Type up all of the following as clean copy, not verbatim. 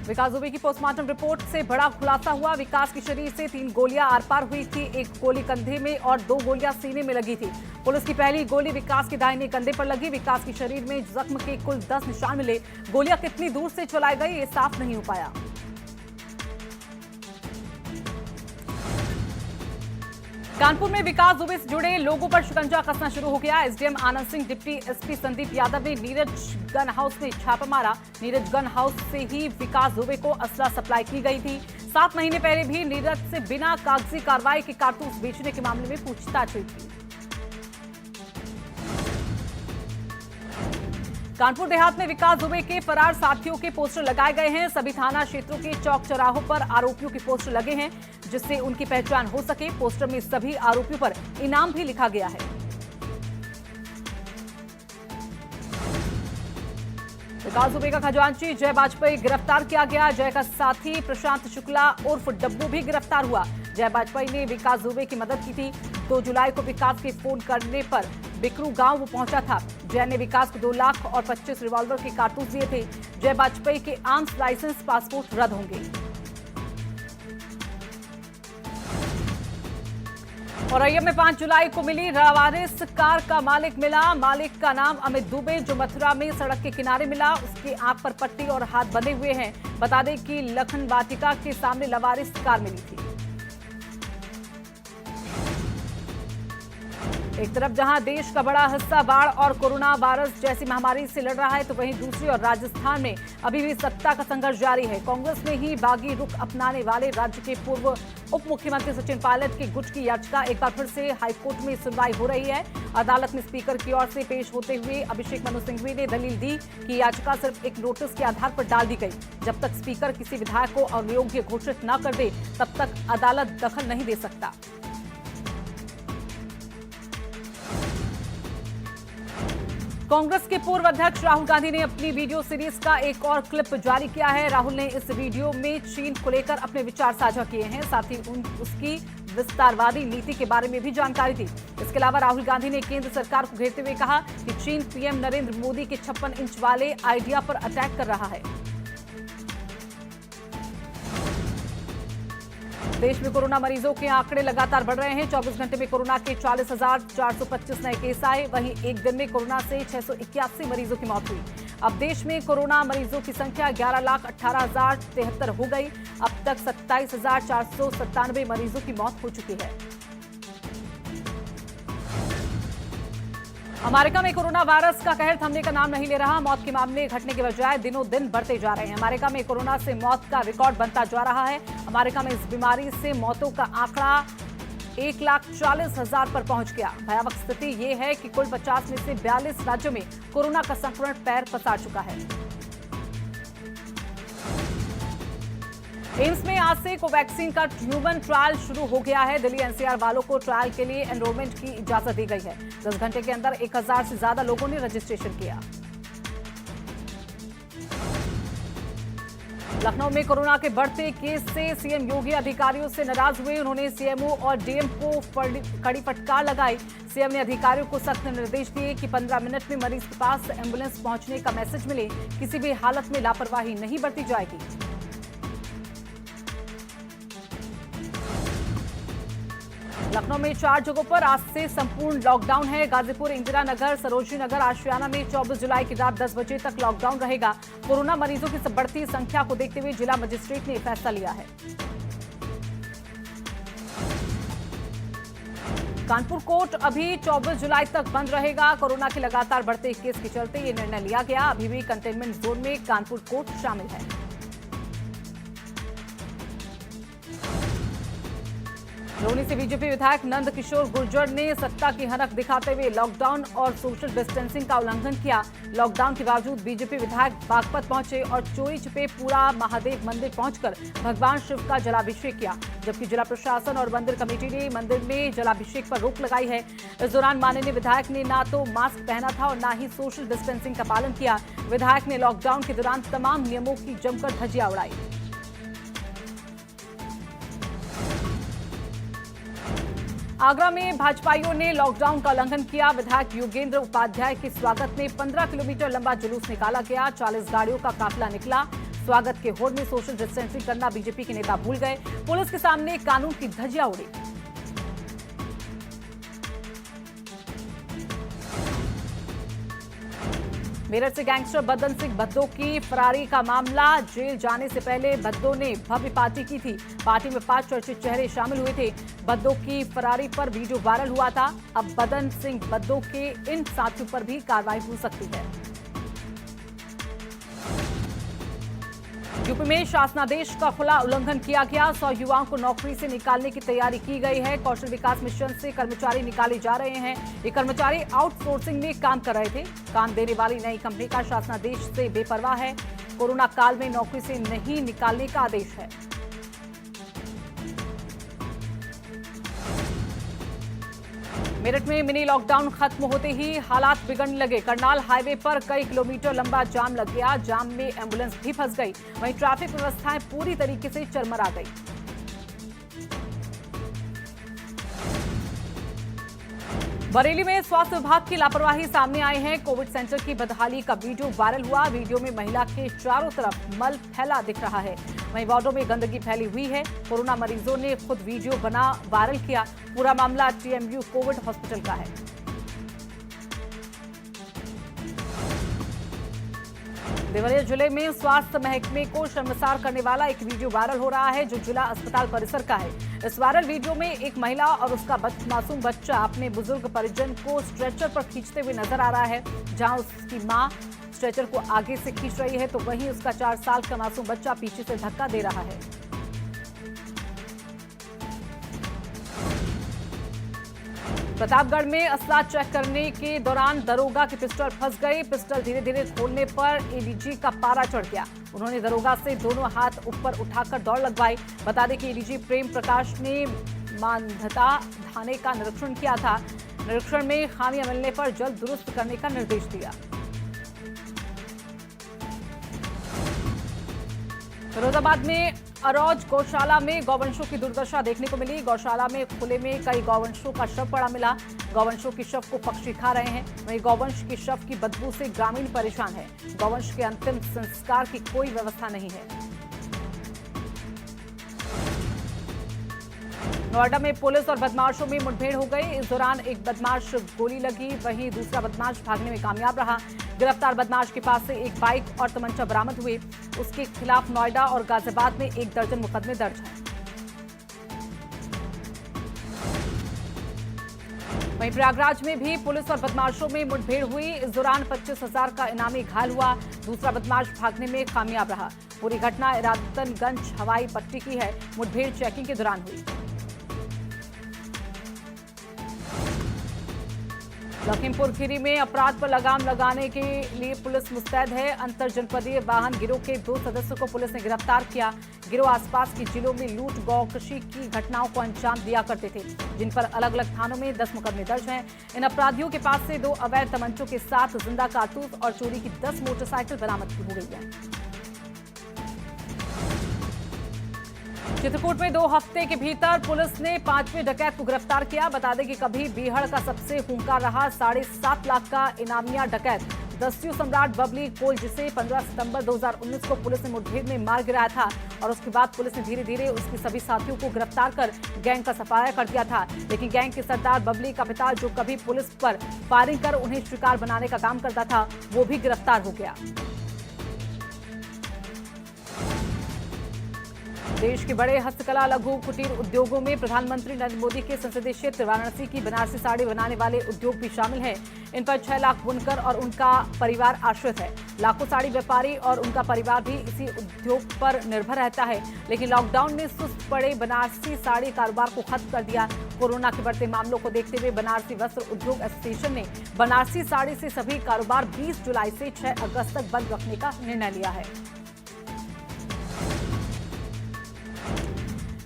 विकास दुबे की postmortem report से बड़ा खुलासा हुआ। विकास के शरीर से 3 गोलियां आर पार हुई थी। एक गोली कंधे में और 2 गोलियां सीने में लगी थी। पुलिस की पहली गोली विकास के दाहिने कंधे पर लगी। विकास के शरीर में जख्म के कुल 10 निशान मिले। गोलियां कितनी दूर से चलाई गई, ये साफ नहीं हो पाया। कानपुर में विकास दुबे से जुड़े लोगों पर शिकंजा कसना शुरू हो गया। SDM Anand Singh, deputy SP Sandeep Yadav ने नीरज गन हाउस में छापा मारा। नीरज गन हाउस से ही विकास दुबे को असला सप्लाई की गई थी। 7 महीने पहले भी नीरज से बिना कागजी कार्रवाई के कारतूस बेचने के मामले में पूछताछ हुई थी। कानपुर देहात में विकास दुबे के फरार साथियों के पोस्टर लगाए गए हैं। सभी थाना क्षेत्रों के चौक चौराहों पर आरोपियों के पोस्टर लगे हैं, जिससे उनकी पहचान हो सके। पोस्टर में सभी आरोपियों पर इनाम भी लिखा गया है। विकास दुबे का खजांची जय वाजपेयी गिरफ्तार किया गया। जय का साथी प्रशांत शुक्ला उर्फ डब्बू भी गिरफ्तार हुआ। जय वाजपेयी ने विकास दुबे की मदद की थी। 2 जुलाई को विकास के फोन करने पर बिकरू गांव वो पहुंचा था। जय ने विकास को 2 लाख और 25 रिवॉल्वर के कारतूस दिए थे। जय वाजपेयी के आर्म्स लाइसेंस पासपोर्ट रद्द होंगे। औरैया में 5 जुलाई को मिली लावारिस कार का मालिक मिला। मालिक का नाम अमित दुबे, जो मथुरा में सड़क के किनारे मिला। उसके आंख पर पट्टी और हाथ बंधे हुए हैं। बता दें कि लखन वाटिका के सामने लावारिस कार मिली थी। एक तरफ जहां देश का बड़ा हिस्सा बाढ़ और कोरोना वायरस जैसी महामारी से लड़ रहा है, तो वहीं दूसरी ओर राजस्थान में अभी भी सत्ता का संघर्ष जारी है। कांग्रेस में ही बागी रुख अपनाने वाले राज्य के पूर्व उप मुख्यमंत्री सचिन पायलट की गुट की याचिका एक बार फिर से हाईकोर्ट में सुनवाई हो रही है। अदालत में स्पीकर की ओर से पेश होते हुए अभिषेक मनु सिंघवी ने दलील दी कि याचिका सिर्फ एक नोटिस के आधार पर डाल दी गई। जब तक स्पीकर किसी विधायक को अयोग्य घोषित न कर दे, तब तक अदालत दखल नहीं दे सकता। कांग्रेस के पूर्व अध्यक्ष राहुल गांधी ने अपनी वीडियो सीरीज का एक और क्लिप जारी किया है। राहुल ने इस वीडियो में चीन को लेकर अपने विचार साझा किए हैं। साथ ही उसकी विस्तारवादी नीति के बारे में भी जानकारी दी। इसके अलावा राहुल गांधी ने केंद्र सरकार को घेरते हुए कहा कि चीन पीएम नरेंद्र मोदी के 56 इंच वाले आइडिया पर अटैक कर रहा है। देश में कोरोना मरीजों के आंकड़े लगातार बढ़ रहे हैं। 24 घंटे में कोरोना के 40,425 नए केस आए। वहीं एक दिन में कोरोना से 681 मरीजों की मौत हुई। अब देश में कोरोना मरीजों की संख्या 11,18,073 हो गई। अब तक 27,497 मरीजों की मौत हो चुकी है। अमेरिका में कोरोना वायरस का कहर थमने का नाम नहीं ले रहा। मौत के मामले घटने के बजाय दिनों दिन बढ़ते जा रहे हैं। अमेरिका में कोरोना से मौत का रिकॉर्ड बनता जा रहा है। अमेरिका में इस बीमारी से मौतों का आंकड़ा 1,40,000 पर पहुंच गया। भयावह स्थिति ये है कि कुल 50 में से 42 राज्यों में कोरोना का संक्रमण पैर पसार चुका है। एम्स में आज से कोवैक्सीन का ह्यूमन ट्रायल शुरू हो गया है। दिल्ली एनसीआर वालों को ट्रायल के लिए एनरोलमेंट की इजाजत दी गई है। 10 घंटे के अंदर 1,000 से ज्यादा लोगों ने रजिस्ट्रेशन किया। लखनऊ में कोरोना के बढ़ते केस से सीएम योगी अधिकारियों से नाराज हुए। उन्होंने सीएमओ और डीएम को कड़ी फटकार लगाई। सीएम ने अधिकारियों को सख्त निर्देश दिए कि 15 मिनट में मरीज के पास एम्बुलेंस पहुंचने का मैसेज मिले। किसी भी हालत में लापरवाही नहीं बरती जाएगी। लखनऊ में 4 जगहों पर आज से संपूर्ण लॉकडाउन है। गाजीपुर, इंदिरा नगर, सरोजनी नगर, आशियाना में 24 जुलाई की रात 10 बजे तक लॉकडाउन रहेगा। कोरोना मरीजों की बढ़ती संख्या को देखते हुए जिला मजिस्ट्रेट ने फैसला लिया है। कानपुर कोर्ट अभी 24 जुलाई तक बंद रहेगा। कोरोना के लगातार बढ़ते केस के चलते ये निर्णय लिया गया। अभी भी कंटेनमेंट जोन में कानपुर कोर्ट शामिल है। रोहनी से बीजेपी विधायक नंद किशोर गुर्जर ने सत्ता की हनक दिखाते हुए लॉकडाउन और सोशल डिस्टेंसिंग का उल्लंघन किया। लॉकडाउन के बावजूद बीजेपी विधायक बागपत पहुंचे और चोरी छिपे पूरा महादेव मंदिर पहुंचकर भगवान शिव का जलाभिषेक किया। जबकि जिला प्रशासन और मंदिर कमेटी ने मंदिर में जलाभिषेक पर रोक लगाई है। इस दौरान माननीय विधायक ने ना तो मास्क पहना था और ना ही सोशल डिस्टेंसिंग का पालन किया। विधायक ने लॉकडाउन के दौरान तमाम नियमों की जमकर धज्जियां उड़ाई। आगरा में भाजपाइयों ने लॉकडाउन का उल्लंघन किया। विधायक योगेंद्र उपाध्याय के स्वागत में 15 किलोमीटर लंबा जुलूस निकाला गया। 40 गाड़ियों का काफिला निकला। स्वागत के होड़ में सोशल डिस्टेंसिंग करना बीजेपी के नेता भूल गए। पुलिस के सामने कानून की धज्जियां उड़ी। मेरठ से गैंगस्टर बदन सिंह भद्दो की फरारी का मामला। जेल जाने से पहले भद्दो ने भव्य पार्टी की थी। पार्टी में 5 चर्चित चेहरे शामिल हुए थे। भद्दो की फरारी पर वीडियो वायरल हुआ था। अब बदन सिंह भद्दो के इन साथियों पर भी कार्रवाई हो सकती है। यूपी में शासनादेश का खुला उल्लंघन किया गया। 100 युवाओं को नौकरी से निकालने की तैयारी की गई है। कौशल विकास मिशन से कर्मचारी निकाले जा रहे हैं। ये कर्मचारी आउटसोर्सिंग में काम कर रहे थे। काम देने वाली नई कंपनी का शासनादेश से बेपरवाह है। कोरोना काल में नौकरी से नहीं निकालने का आदेश है। मेरठ में मिनी लॉकडाउन खत्म होते ही हालात बिगड़ने लगे। करनाल हाईवे पर कई किलोमीटर लंबा जाम लग गया। जाम में एम्बुलेंस भी फंस गई। वहीं ट्रैफिक व्यवस्थाएं पूरी तरीके से चरमरा गई। बरेली में स्वास्थ्य विभाग की लापरवाही सामने आई है। कोविड सेंटर की बदहाली का वीडियो वायरल हुआ। वीडियो में महिला के चारों तरफ मल फैला दिख रहा है। वहीं वार्डों में गंदगी फैली हुई है। कोरोना मरीजों ने खुद वीडियो बना वायरल किया। पूरा मामला टीएमयू कोविड हॉस्पिटल का है। देवरिया जिले में स्वास्थ्य महकमे को शर्मसार करने वाला एक वीडियो वायरल हो रहा है, जो जिला अस्पताल परिसर का है। इस वायरल वीडियो में एक महिला और उसका मासूम बच्चा अपने बुजुर्ग परिजन को स्ट्रेचर पर खींचते हुए नजर आ रहा है। जहां उसकी मां स्ट्रेचर को आगे से खींच रही है, तो वहीं उसका 4 साल का मासूम बच्चा पीछे से धक्का दे रहा है। प्रतापगढ़ में असला चेक करने के दौरान दरोगा की पिस्टल फंस गई। पिस्टल धीरे धीरे खोलने पर एडीजी का पारा चढ़ गया। उन्होंने दरोगा से दोनों हाथ ऊपर उठाकर दौड़ लगवाई। बता दें कि एडीजी प्रेम प्रकाश ने मानधता थाने का निरीक्षण किया था। निरीक्षण में खामियां मिलने पर जल्द दुरुस्त करने का निर्देश दिया। फिरोजाबाद में अरौज गौशाला में गौवंशों की दुर्दशा देखने को मिली। गौशाला में खुले में कई गौवंशों का शव पड़ा मिला। गौवंशों के शव को पक्षी खा रहे हैं। वहीं गौवंश के शव की बदबू से ग्रामीण परेशान है। गौवंश के अंतिम संस्कार की कोई व्यवस्था नहीं है। नोएडा में पुलिस और बदमाशों में मुठभेड़ हो गई। इस दौरान एक बदमाश गोली लगी, वहीं दूसरा बदमाश भागने में कामयाब रहा। गिरफ्तार बदमाश के पास से एक बाइक और तमंचा बरामद हुए। उसके खिलाफ नोएडा और गाजियाबाद में 1 दर्जन मुकदमे दर्ज हैं। वहीं प्रयागराज में भी पुलिस और बदमाशों में मुठभेड़ हुई। इस दौरान 25,000 का इनामी घायल हुआ। दूसरा बदमाश भागने में कामयाब रहा। पूरी घटना इरादतगंज हवाई पट्टी की है। मुठभेड़ चेकिंग के दौरान हुई। लखीमपुर खीरी में अपराध पर लगाम लगाने के लिए पुलिस मुस्तैद है। अंतर जनपदीय वाहन गिरोह के 2 सदस्यों को पुलिस ने गिरफ्तार किया। गिरोह आसपास के जिलों में लूट गौकशी की घटनाओं को अंजाम दिया करते थे, जिन पर अलग अलग थानों में 10 मुकदमे दर्ज हैं। इन अपराधियों के पास से 2 अवैध तमंचों के साथ जिंदा कारतूस और चोरी की 10 मोटरसाइकिल बरामद हो गई है। चित्रकूट में 2 हफ्ते के भीतर पुलिस ने 5वें डकैत को गिरफ्तार किया। बता दें कि कभी बीहड़ का सबसे खूंखार रहा 7.5 लाख का इनामिया डकैत दस्यु सम्राट बबली कोल, जिसे 15 सितंबर 2019 को पुलिस ने मुठभेड़ में मार गिराया था। और उसके बाद पुलिस ने धीरे धीरे उसके सभी साथियों को गिरफ्तार कर गैंग का सफाया कर दिया था। लेकिन गैंग के सरदार बबली का पिता, जो कभी पुलिस पर फायरिंग कर उन्हें शिकार बनाने का काम करता था, वो भी गिरफ्तार हो गया। देश के बड़े हस्तकला लघु कुटीर उद्योगों में प्रधानमंत्री नरेंद्र मोदी के संसदीय क्षेत्र वाराणसी की बनारसी साड़ी बनाने वाले उद्योग भी शामिल हैं। इन पर 6 लाख बुनकर और उनका परिवार आश्रित है। लाखों साड़ी व्यापारी और उनका परिवार भी इसी उद्योग पर निर्भर रहता है। लेकिन लॉकडाउन में सुस्त पड़े बनारसी साड़ी कारोबार को खत्म कर दिया। कोरोना के बढ़ते मामलों को देखते हुए बनारसी वस्त्र उद्योग एसोसिएशन ने बनारसी साड़ी से सभी कारोबार 20 जुलाई से 6 अगस्त तक बंद रखने का निर्णय लिया है।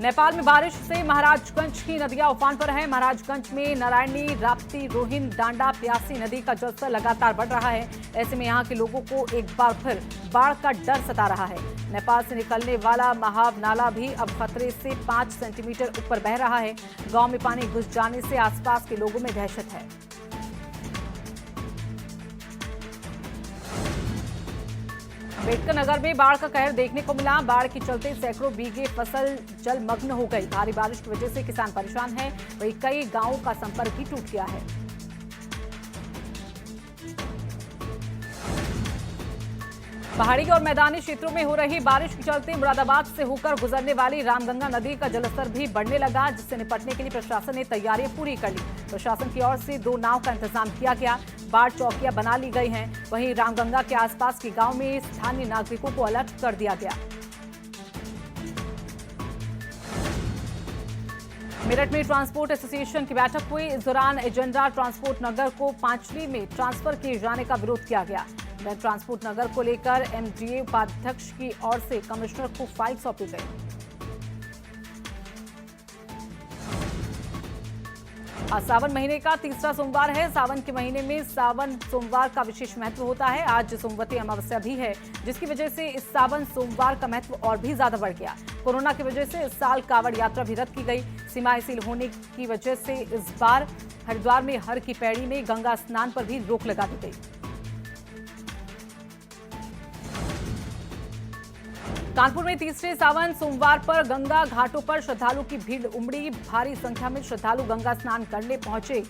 नेपाल में बारिश से महाराजगंज की नदियां उफान पर हैं। महाराजगंज में नारायणी, राप्ती, रोहिन, डांडा, प्यासी नदी का जलस्तर लगातार बढ़ रहा है। ऐसे में यहां के लोगों को एक बार फिर बाढ़ का डर सता रहा है। नेपाल से निकलने वाला महाव नाला भी अब खतरे से 5 सेंटीमीटर ऊपर बह रहा है। गांव में पानी घुस जाने से आसपास के लोगों में दहशत है। अम्बेडकर नगर में बाढ़ का कहर देखने को मिला। बाढ़ के चलते सैकड़ों बीघे फसल जलमग्न हो गई। भारी बारिश की वजह से किसान परेशान हैं। वहीं कई गांवों का संपर्क भी टूट गया है। पहाड़ी और मैदानी क्षेत्रों में हो रही बारिश के चलते मुरादाबाद से होकर गुजरने वाली रामगंगा नदी का जलस्तर भी बढ़ने लगा, जिससे निपटने के लिए प्रशासन ने तैयारियां पूरी कर ली। प्रशासन की ओर से 2 नाव का इंतजाम किया गया। बाढ़ चौकियां बना ली गई हैं। वहीं रामगंगा के आसपास के गांव में स्थानीय नागरिकों को अलर्ट कर दिया गया। मेरठ में ट्रांसपोर्ट एसोसिएशन की बैठक हुई। इस दौरान एजेंडा ट्रांसपोर्ट नगर को पांचवी में ट्रांसफर किए जाने का विरोध किया गया। ट्रांसपोर्ट नगर को लेकर एमडीए उपाध्यक्ष की ओर से कमिश्नर को फाइल सौंपी गई। आज सावन महीने का तीसरा सोमवार है। सावन के महीने में सावन सोमवार का विशेष महत्व होता है। आज सोमवती अमावस्या भी है, जिसकी वजह से इस सावन सोमवार का महत्व और भी ज्यादा बढ़ गया। कोरोना की वजह से इस साल कांवड़ यात्रा भी रद्द की गई। सीमाएं सील होने की वजह से इस बार हरिद्वार में हर की पैड़ी में गंगा स्नान पर भी रोक लगा दी गई। कानपुर में तीसरे सावन सोमवार पर गंगा घाटों पर श्रद्धालुओं की भीड़ उमड़ी। भारी संख्या में श्रद्धालु गंगा स्नान करने पहुंचे।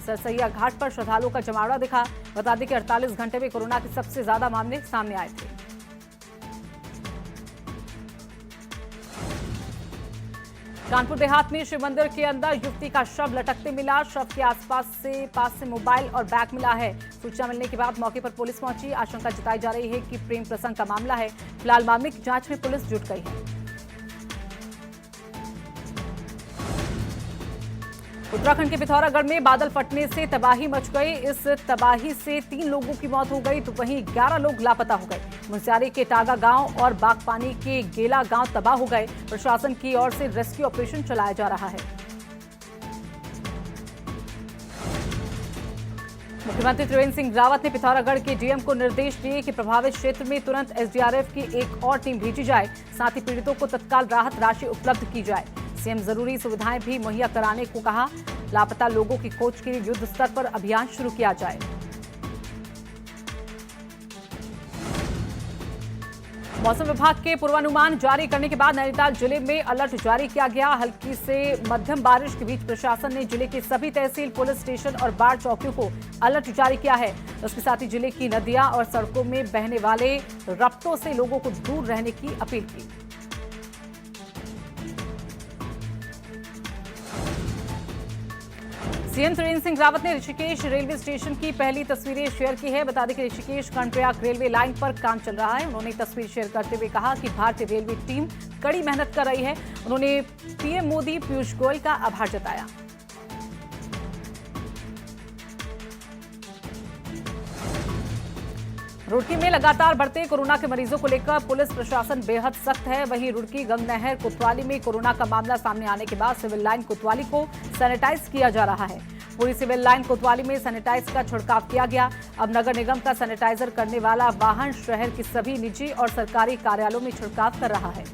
सरसैया घाट पर श्रद्धालुओं का जमावड़ा दिखा। बता दें कि 48 घंटे में कोरोना के सबसे ज्यादा मामले सामने आए थे। कानपुर देहात में शिव मंदिर के अंदर युवती का शव लटकते मिला। शव के पास से मोबाइल और बैग मिला है। सूचना मिलने के बाद मौके पर पुलिस पहुंची। आशंका जताई जा रही है कि प्रेम प्रसंग का मामला है। फिलहाल मामले की जांच में पुलिस जुट गई है। उत्तराखंड के पिथौरागढ़ में बादल फटने से तबाही मच गई। इस तबाही से 3 लोगों की मौत हो गई तो वहीं 11 लोग लापता हो गए। मुनस्यारी के टागा गांव और बागपानी के गेला गांव तबाह हो गए। प्रशासन की ओर से रेस्क्यू ऑपरेशन चलाया जा रहा है। मुख्यमंत्री त्रिवेंद्र सिंह रावत ने पिथौरागढ़ के डीएम को निर्देश दिए कि प्रभावित क्षेत्र में तुरंत एसडीआरएफ की एक और टीम भेजी जाए। साथ ही पीड़ितों को तत्काल राहत राशि उपलब्ध की जाए। सीएम जरूरी सुविधाएं भी मुहैया कराने को कहा। लापता लोगों की खोज के लिए युद्ध स्तर पर अभियान शुरू किया जाए। मौसम विभाग के पूर्वानुमान जारी करने के बाद नैनीताल जिले में अलर्ट जारी किया गया। हल्की से मध्यम बारिश के बीच प्रशासन ने जिले के सभी तहसील, पुलिस स्टेशन और बाढ़ चौकियों को अलर्ट जारी किया है। इसके साथ ही जिले की नदियां और सड़कों में बहने वाले रपटों से लोगों को दूर रहने की अपील की। सीएम त्रिवेंद्र सिंह रावत ने ऋषिकेश रेलवे स्टेशन की पहली तस्वीरें शेयर की है। बता दें कि ऋषिकेश कर्णप्रयाग रेलवे लाइन पर काम चल रहा है। उन्होंने तस्वीर शेयर करते हुए कहा कि भारतीय रेलवे टीम कड़ी मेहनत कर रही है। उन्होंने पीएम मोदी, पीयूष गोयल का आभार जताया। रुड़की में लगातार बढ़ते कोरोना के मरीजों को लेकर पुलिस प्रशासन बेहद सख्त है। वहीं रुड़की गंगनहर कोतवाली में कोरोना का मामला सामने आने के बाद सिविल लाइन कोतवाली को सैनिटाइज किया जा रहा है। पूरी सिविल लाइन कोतवाली में सैनिटाइज का छिड़काव किया गया। अब नगर निगम का सैनिटाइजर करने वाला वाहन शहर के सभी निजी और सरकारी कार्यालयों में छिड़काव कर रहा है।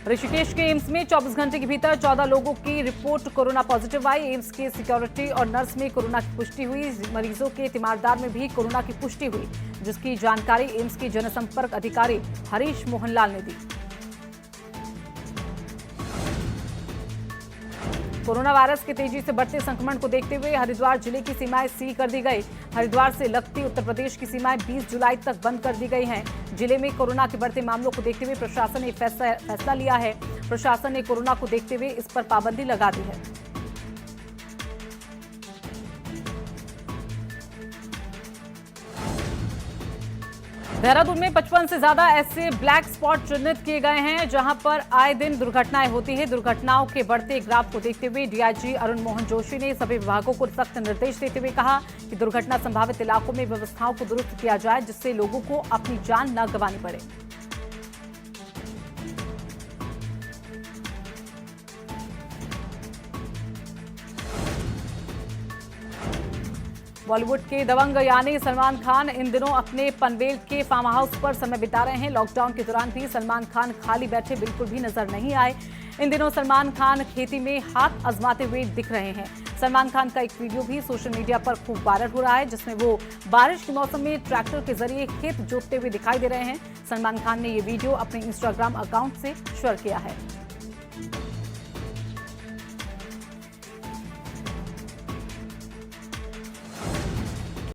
ऋषिकेश के एम्स में 24 घंटे के भीतर 14 लोगों की रिपोर्ट कोरोना पॉजिटिव आई। एम्स के सिक्योरिटी और नर्स में कोरोना की पुष्टि हुई। मरीजों के तीमारदार में भी कोरोना की पुष्टि हुई, जिसकी जानकारी एम्स के जनसंपर्क अधिकारी हरीश मोहनलाल ने दी। कोरोना वायरस के तेजी से बढ़ते संक्रमण को देखते हुए हरिद्वार जिले की सीमाएं सील कर दी गई। हरिद्वार से लगती उत्तर प्रदेश की सीमाएं 20 जुलाई तक बंद कर दी गई हैं। जिले में कोरोना के बढ़ते मामलों को देखते हुए प्रशासन ने फैसला लिया है। प्रशासन ने कोरोना को देखते हुए इस पर पाबंदी लगा दी है। देहरादून में 55 से ज्यादा ऐसे ब्लैक स्पॉट चिन्हित किए गए हैं, जहां पर आए दिन दुर्घटनाएं होती हैं। दुर्घटनाओं के बढ़ते ग्राफ को देखते हुए डीआईजी अरुण मोहन जोशी ने सभी विभागों को सख्त निर्देश देते हुए कहा कि दुर्घटना संभावित इलाकों में व्यवस्थाओं को दुरुस्त किया जाए, जिससे लोगों को अपनी जान न गंवानी पड़े। बॉलीवुड के दबंग यानी सलमान खान इन दिनों अपने पनवेल के फार्म हाउस पर समय बिता रहे हैं। लॉकडाउन के दौरान भी सलमान खान खाली बैठे बिल्कुल भी नजर नहीं आए। इन दिनों सलमान खान खेती में हाथ आजमाते हुए दिख रहे हैं। सलमान खान का एक वीडियो भी सोशल मीडिया पर खूब वायरल हो रहा है, जिसमें वो बारिश के मौसम में ट्रैक्टर के जरिए खेत जोतते हुए दिखाई दे रहे हैं। सलमान खान ने ये वीडियो अपने इंस्टाग्राम अकाउंट से शेयर किया है।